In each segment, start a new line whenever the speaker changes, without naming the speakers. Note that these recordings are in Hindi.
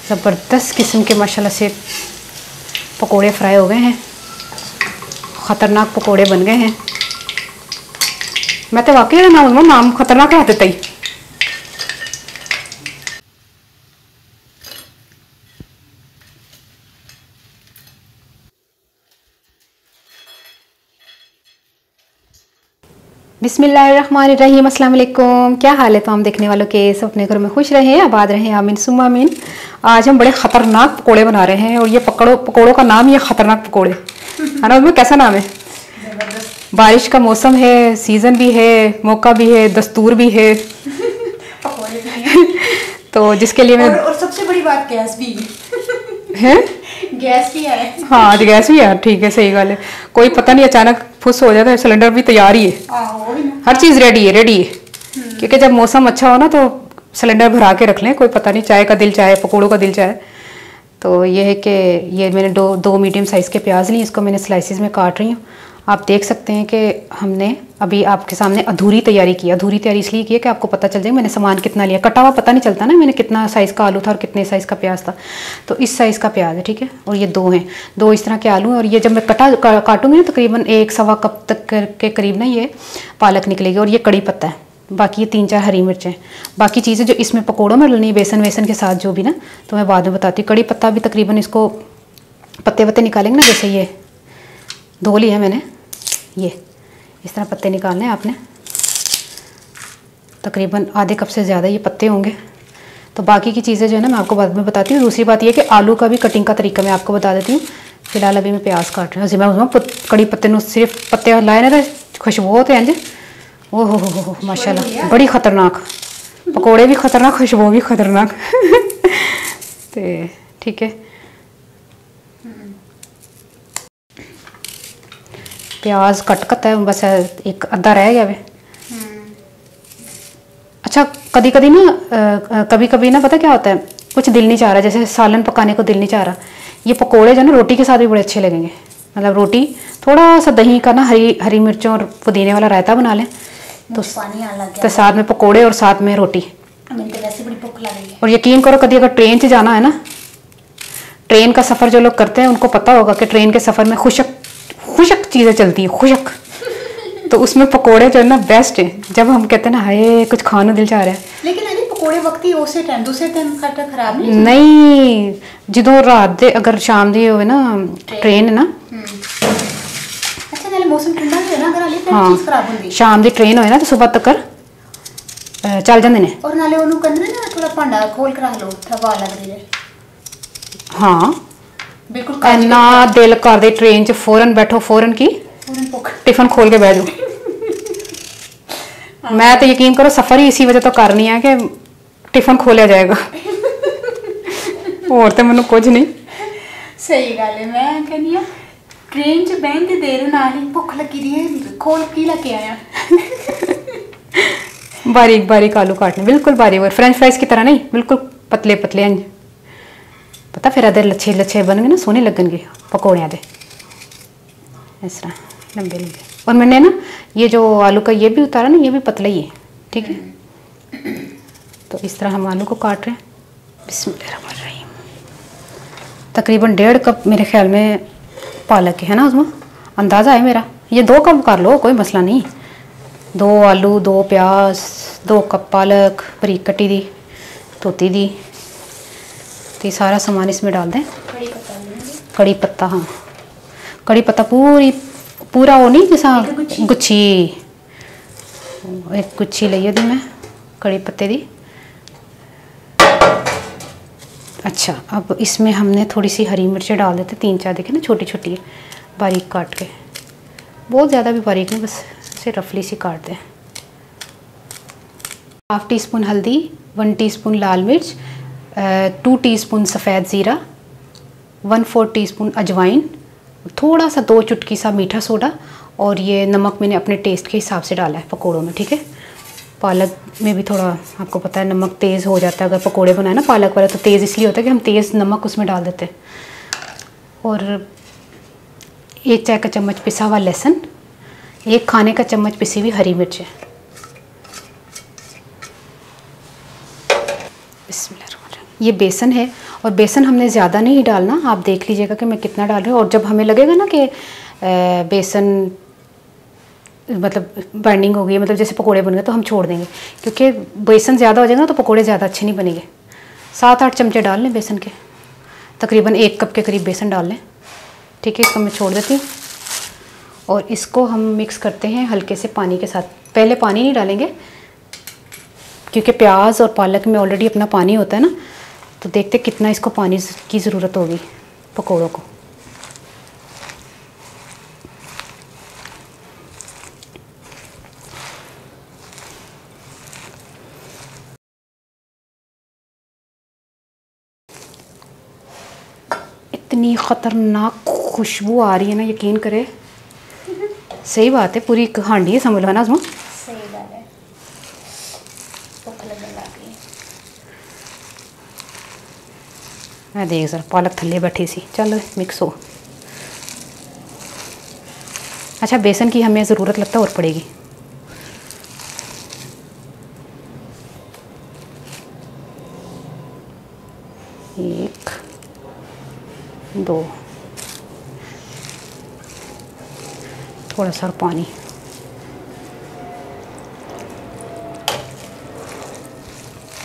ज़बरदस्त किस्म के माशाल्लाह से पकोड़े फ्राई हो गए हैं, ख़तरनाक पकोड़े बन गए हैं। मैं तो वाकई नाम ख़तरनाक रख देता ही। बिस्मिल्लाहिर्रहमानिर्रहीम, अस्सलाम वालेकुम। क्या हाल है तमाम देखने वालों के? सब अपने घरों में खुश रहें, आबाद रहें, आमीन सुम्मा आमीन। आज हम बड़े ख़तरनाक पकोड़े बना रहे हैं और ये पकोड़ों का नाम ही है ख़तरनाक पकोड़े, है ना? उसमें कैसा नाम है? बारिश का मौसम है, सीज़न भी है, मौका भी है, दस्तूर भी है।
पकोड़े भी हैं।
तो जिसके लिए मैं
और सबसे बड़ी बात गैस भी
है,
गैस भी है।
हाँ आज गैस भी है, ठीक है, सही गल है। कोई पता नहीं अचानक फुस हो जाता है, सिलेंडर भी तैयार ही है, हर चीज़ रेडी है। क्योंकि जब मौसम अच्छा हो ना तो सिलेंडर भरा के रख लें, कोई पता नहीं, चाय का दिल चाहे, पकोड़ों का दिल चाहे। तो ये है कि ये मैंने दो मीडियम साइज़ के प्याज लिए, इसको मैंने स्लाइसिस में काट रही हूँ। आप देख सकते हैं कि हमने अभी आपके सामने अधूरी तैयारी की। अधूरी तैयारी इसलिए की है कि आपको पता चल जाए मैंने सामान कितना लिया। कटा हुआ पता नहीं चलता ना मैंने कितना साइज़ का आलू था और कितने साइज़ का प्याज था। तो इस साइज़ का प्याज है, ठीक है। और ये दो हैं, दो इस तरह के आलू हैं। और ये जब मैं काटूंगी ना तकरीबन 1-1.25 कप तक के करीब ना ये पालक निकलेगी। और ये कड़ी पत्ता है, बाकी ये 3-4 हरी मिर्चें। बाकी चीज़ें जो इसमें पकौड़ों में डलनी, बेसन के साथ जो भी ना, तो मैं बाद में बताती हूँ। कड़ी पत्ता भी तकरीबन इसको पत्ते निकालेंगे ना, जैसे ये धो लिया मैंने, ये इस तरह पत्ते निकालने हैं आपने। तकरीबन आधे कप से ज़्यादा ये पत्ते होंगे। तो बाकी की चीज़ें जो है ना मैं आपको बाद में बताती हूँ। दूसरी बात ये कि आलू का भी कटिंग का तरीका मैं आपको बता देती हूँ। फिलहाल अभी मैं प्याज काट रही हूँ। मैं कड़ी पत्ते में सिर्फ पत्ते लाए ना, खुशबू होते हैं जी, ओह हो माशाल्लाह, बड़ी ख़तरनाक। पकोड़े भी ख़तरनाक, खुशबू भी ख़तरनाक। तो ठीक है, प्याज कट है, बस एक अद्धा रह गया वे। अच्छा, कभी कभी ना पता क्या होता है, कुछ दिल नहीं चाह रहा, जैसे सालन पकाने को दिल नहीं चाह रहा। ये पकोड़े जो ना रोटी के साथ भी बड़े अच्छे लगेंगे। मतलब रोटी, थोड़ा सा दही का ना हरी मिर्चों और पुदीने वाला रायता बना लें तो साथ में पकोड़े और साथ में रोटी।
वैसे बड़ी भूख लग रही है।
और यकीन करो, कभी अगर ट्रेन से जाना है ना, ट्रेन का सफ़र जो लोग करते हैं उनको पता होगा कि ट्रेन के सफ़र में खुशक चीज़ें चलती हैं, खुशक। तो उसमें पकोड़े जो है ना बेस्ट है। जब हम कहते हैं ना हाय कुछ खाना दिल चाह रहा है, लेकिन
अरे पकोड़े वक्त ही उसे टाइम दूसरे टाइम खराब
नहीं, ਜਦੋਂ रात दे अगर शाम दी होवे ना ट्रेन ना,
अच्छा नाले मौसम ठंडा है ना, अगर हाले चीज खराब होंदी,
शाम दी ट्रेन होए ना तो सुबह तक चल जाते हैं।
और नाले ओनू कहंदे ना थोड़ा भांडा खोल कर रख लो, हवा लग रही है।
हाँ
बिल्कुल,
इन्ना दिल कर दे ट्रेन च फौरन बैठो, फौरन की टिफिन खोल के बैठ जाओ। मैं तो यकीन करो सफ़र ही इसी वजह तो करनी है कि टिफिन खोलिया जाएगा। और तो मैंने कुछ नहीं।
सही गल है। मैं कहनी ट्रेन च बहन की देर ना ही भुख लगी रही है, खोल की लेके आया।
बारीक बारीक आलू काटने, बिल्कुल बारीक, और फ्रेंच फ्राइज की तरह नहीं, बिल्कुल पतले पतले हैं। पता फिर अदर लच्छे बन गए ना, सोने लगन गए पकौड़ियाँ दे इस तरह लंबे लंबे। और मैंने ना ये जो आलू का ये भी उतारा ना, ये भी पतला ही है, ठीक है। तो इस तरह हम आलू को काट रहे हैं। बिस्मिल्लाहिर्रहमानिर्रहीम। तकरीबन 1.5 कप मेरे ख्याल में पालक है ना, उसमें अंदाज़ा है मेरा। ये 2 कप कर लो, कोई मसला नहीं। 2 आलू, 2 प्याज, 2 कप पालक बारीक कटी दी, धोती दी। तो ये सारा सामान इसमें डाल दें। कड़ी पत्ता, हाँ कड़ी पत्ता पूरा वो नहीं, जैसा गुच्छी, एक गुच्छी ली थी मैं कड़ी पत्ते दी। अच्छा, अब इसमें हमने थोड़ी सी हरी मिर्चें डाल देते, 3-4 देखे ना, छोटी छोटी है, बारीक काट के, बहुत ज़्यादा भी बारीक नहीं, बस इसे रफली सी काट दें। 1/2 टीस्पून हल्दी, 1 टीस्पून लाल मिर्च, 2 टीस्पून सफ़ेद ज़ीरा, 1/4 टीस्पून अजवाइन, थोड़ा सा 2 चुटकी सा मीठा सोडा, और ये नमक मैंने अपने टेस्ट के हिसाब से डाला है पकोड़ों में, ठीक है। पालक में भी थोड़ा आपको पता है नमक तेज़ हो जाता है, अगर पकोड़े बनाए ना पालक वाले तो तेज़ इसलिए होता है कि हम तेज़ नमक उसमें डाल देते हैं। और 1 चाय का चम्मच पिसा हुआ लहसुन, 1 खाने का चम्मच पिसी हुई हरी मिर्च है। ये बेसन है और बेसन हमने ज़्यादा नहीं डालना, आप देख लीजिएगा कि मैं कितना डाल रही हूँ। और जब हमें लगेगा ना कि बेसन मतलब बाइंडिंग हो गई, मतलब जैसे पकोड़े बन गए, तो हम छोड़ देंगे, क्योंकि बेसन ज़्यादा हो जाएगा ना तो पकोड़े ज़्यादा अच्छे नहीं बनेंगे। 7-8 चमचे डाल लें बेसन के, तकरीबन 1 कप के करीब बेसन डाल लें। ठीक है, इसको मैं छोड़ देती हूँ और इसको हम मिक्स करते हैं हल्के से पानी के साथ। पहले पानी नहीं डालेंगे क्योंकि प्याज और पालक में ऑलरेडी अपना पानी होता है ना, तो देखते कितना इसको पानी की ज़रूरत होगी पकोड़ों को। इतनी ख़तरनाक खुशबू आ रही है ना, यकीन करे। सही बात है, पूरी हांडी है समझ लो ना उसमें।
सही बात है, भूख लगने लगी।
मैं देख सर पालक थल्ले बैठी सी, चल मिक्स हो। अच्छा, बेसन की हमें ज़रूरत लगता है और पड़ेगी। एक, दो, थोड़ा सा पानी।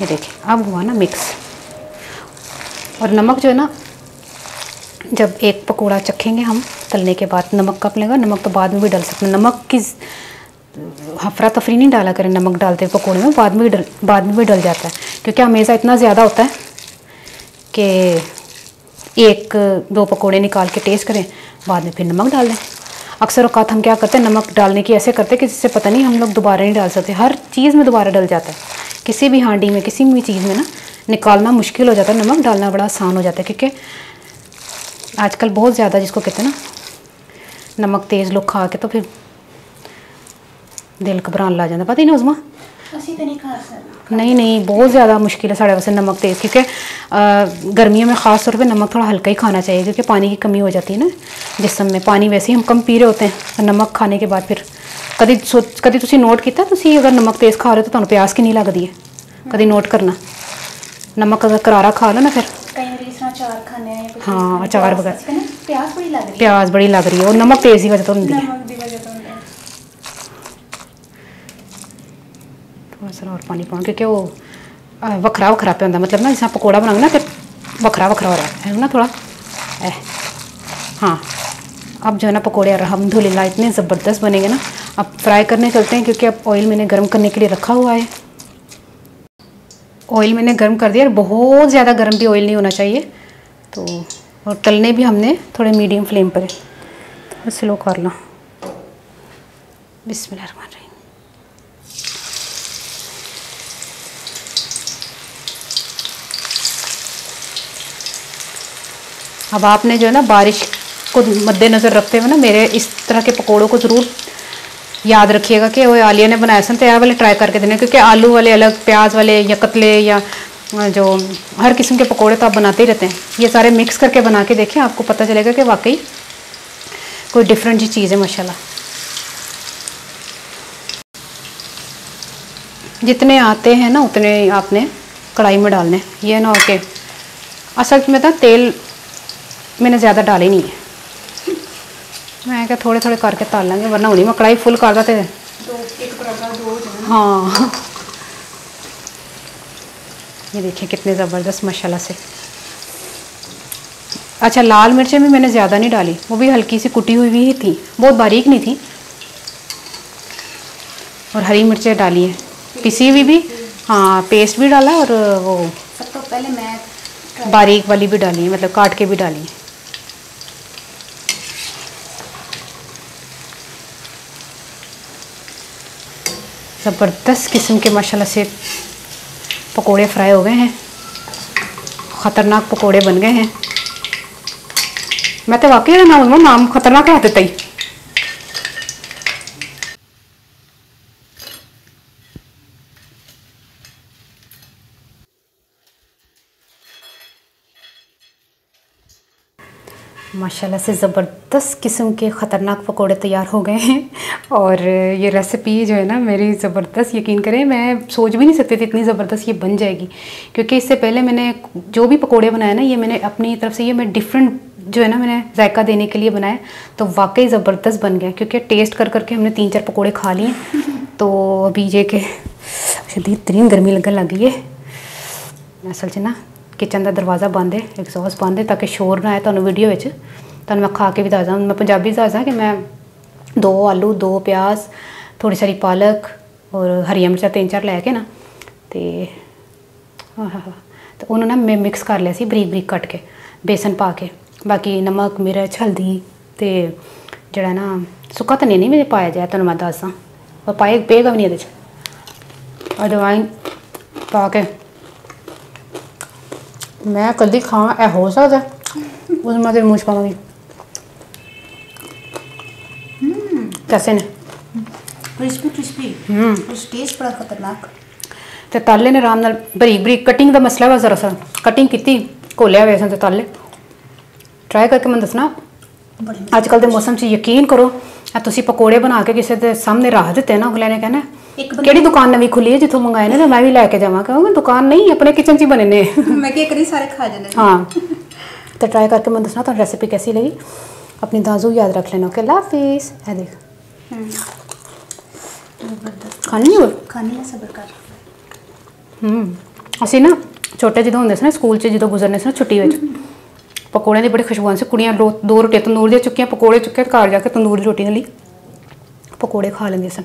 ये देखिए अब हुआ ना मिक्स। और नमक जो है ना, जब एक पकोड़ा चखेंगे हम तलने के बाद, नमक कब लेगा, नमक तो बाद में भी डाल सकते हैं। नमक की हफरा तफरी नहीं डाला करें नमक डालते पकोड़े में, बाद में भी डल जाता है, क्योंकि हमेशा इतना ज़्यादा होता है कि 1-2 पकोड़े निकाल के टेस्ट करें, बाद में फिर नमक डाल दें। अक्सर औकात हम क्या करते हैं, नमक डालने की ऐसे करते हैं कि जिससे पता नहीं हम लोग दोबारा नहीं डाल सकते। हर चीज़ में दोबारा डल जाता है, किसी भी हांडी में, किसी भी चीज़ में ना निकालना मुश्किल हो जाता है, नमक डालना बड़ा आसान हो जाता है। क्योंकि आजकल बहुत ज़्यादा जिसको कहते हैं ना नमक तेज़ लोग खा के तो फिर दिल घबराने लग जाता, पता ही नहीं उसमें।
ਅਸੀਂ तो नहीं खा सकते।
नहीं बहुत ज़्यादा मुश्किल है साढ़े वैसे नमक तेज़, क्योंकि गर्मियों में ख़ास तौर पे नमक थोड़ा हल्का ही खाना चाहिए, क्योंकि पानी की कमी हो जाती है ना जिस्म में। पानी वैसे ही हम कम पी रहे होते हैं, तो नमक खाने के बाद फिर कभी तुसी नोट किया तुसी अगर नमक तेज़ खा रहे हो तो तुहानू प्यास कितनी लगती है, कभी नोट करना। नमक अगर करारा खा लो ना फिर,
कई बार इस तरह अचार खाने हैं या कुछ,
हाँ अचार वगैरह,
प्यास बड़ी लग रही है,
प्यास बड़ी लग रही है, और नमक तेज़ ही वजह तो होती है।
नमक की वजह तो होता है।
थोड़ा सा और पानी पाऊँ, क्योंकि वो वखरा वखरा पे होता, मतलब ना जिस पकौड़ा बनाओगे ना तो वखरा वखरा हो रहा है ना थोड़ा। हाँ, अब जो है ना पकौड़े अल्हम्दुलिल्लाह इतने ज़बरदस्त बनेंगे ना। अब फ्राई करने चलते हैं, क्योंकि अब ऑयल मैंने गर्म करने के लिए रखा हुआ है। ऑयल मैंने गर्म कर दिया, बहुत ज़्यादा गर्म भी ऑयल नहीं होना चाहिए। तो और तलने भी हमने थोड़े मीडियम फ्लेम पर, थोड़ा स्लो कर लो। बिस्मिल्लाहिर्रहमानिर्रहीम। अब आपने जो है ना बारिश को मद्देनज़र रखते हुए ना मेरे इस तरह के पकोड़ों को ज़रूर याद रखिएगा कि वो आलिया ने बनाए सन, तो यह वाले ट्राई करके देने, क्योंकि आलू वाले अलग, प्याज वाले या कतले या जो हर किस्म के पकोड़े तो आप बनाते ही रहते हैं। ये सारे मिक्स करके बना के देखें, आपको पता चलेगा कि वाकई कोई डिफरेंट ही चीज़ है माशाल्लाह। जितने आते हैं ना उतने आपने कढ़ाई में डालने, ये ना हो के असल में तो तेल मैंने ज़्यादा डाले नहीं है, मैं क्या थोड़े थोड़े करके तल लेंगे, वरना होनी मैं कढ़ाई फुल कर देते। हाँ ये देखिए कितने ज़बरदस्त माशाल्लाह से। अच्छा, लाल मिर्चें भी मैंने ज़्यादा नहीं डाली, वो भी हल्की सी कुटी हुई भी थी, बहुत बारीक नहीं थी। और हरी मिर्चें डाली है, पिसी हुई भी, हाँ पेस्ट भी डाला, और वो
सब तो पहले मैं
बारीक वाली भी डाली है, मतलब काट के भी डाली है। ज़बरदस्त किस्म के माशाल्लाह से पकोड़े फ्राई हो गए हैं, ख़तरनाक पकोड़े बन गए हैं। मैं तो वाकई नाम ख़तरनाक है देता ही। माशाल्लाह से ज़बरदस्त किस्म के ख़तरनाक पकोड़े तैयार हो गए हैं। और ये रेसिपी जो है ना मेरी ज़बरदस्त, यकीन करें मैं सोच भी नहीं सकती थी इतनी ज़बरदस्त ये बन जाएगी। क्योंकि इससे पहले मैंने जो भी पकोड़े बनाए ना, ये मैंने अपनी तरफ से, ये मैं डिफरेंट जो है ना मैंने जायका देने के लिए बनाया, तो वाकई ज़बरदस्त बन गया। क्योंकि टेस्ट कर करके हमने 3-4 पकोड़े खा लिए। तो अभी ये कि शदीद तरीन गर्मी लगन लग गई है। असल च ना किचन का दरवाज़ा बंद है, एग्जॉस्ट बंद है, ताकि शोर ना आए तुहानू वीडियो में। तुहानू मैं खा के भी दसदा, मैं पंजाबी दसदा कि मैं 2 आलू, 2 प्याज, थोड़ी सारी पालक और हरियां मिर्चां 3-4 लैके ना, तो उन्होंने ना मैं मिक्स कर लिया सी बरीक बरीक कट के, बेसन पा के। बाकी नमक, मिर्च, हल्दी तो जड़ा ना सुक्का धनिया नहीं मेरे पाया जाए, तुहानू मैं दसदा, और पाए पेगा भी नहीं ये, अजवाइन पा के मैं कभी खावा ए हो सकता उस मैं तेरे मुँह च पावांगी। कैसे ने
क्रिस्पी क्रिस्पी, उस टेस्ट बड़ा खतरनाक।
तो ताले ने आराम नाल बरीक बरीक कटिंग का मसला वा, जरा सा कटिंग की घोलिया बेसन तो ताले ट्राई करके मैं दसना। अजकल के मौसम च यकीन करो, तुम पकौड़े बना के किसी के सामने रख दिते ना, अगले ने कहना कि दुकान नवी खुली है जितों मंगाए ने, तो मैं भी लैके जावा। कहूँगी दुकान नहीं, अपने किचन च ही बने ने।
मैं क्या करी, सारे खा जाने।
हाँ, तो ट्राई करके मैं दसना तो रेसिपी कैसी लगी। अपनी दाजू याद रख लेना। ओके, अल्लाह हाफिज़। है देख खानी हो
खानी है, सबर कर।
असी ना छोटे जो होंगे ना स्कूल जो गुजरने से छुट्टी में, पकौड़े की बड़ी खुशबू आती, कुड़ियाँ 2 रोटियां तंदूर दी चुकियां, पकौड़े चुके घर जाके तंदूर की रोटी नाल पकौड़े खा लेंगे सन।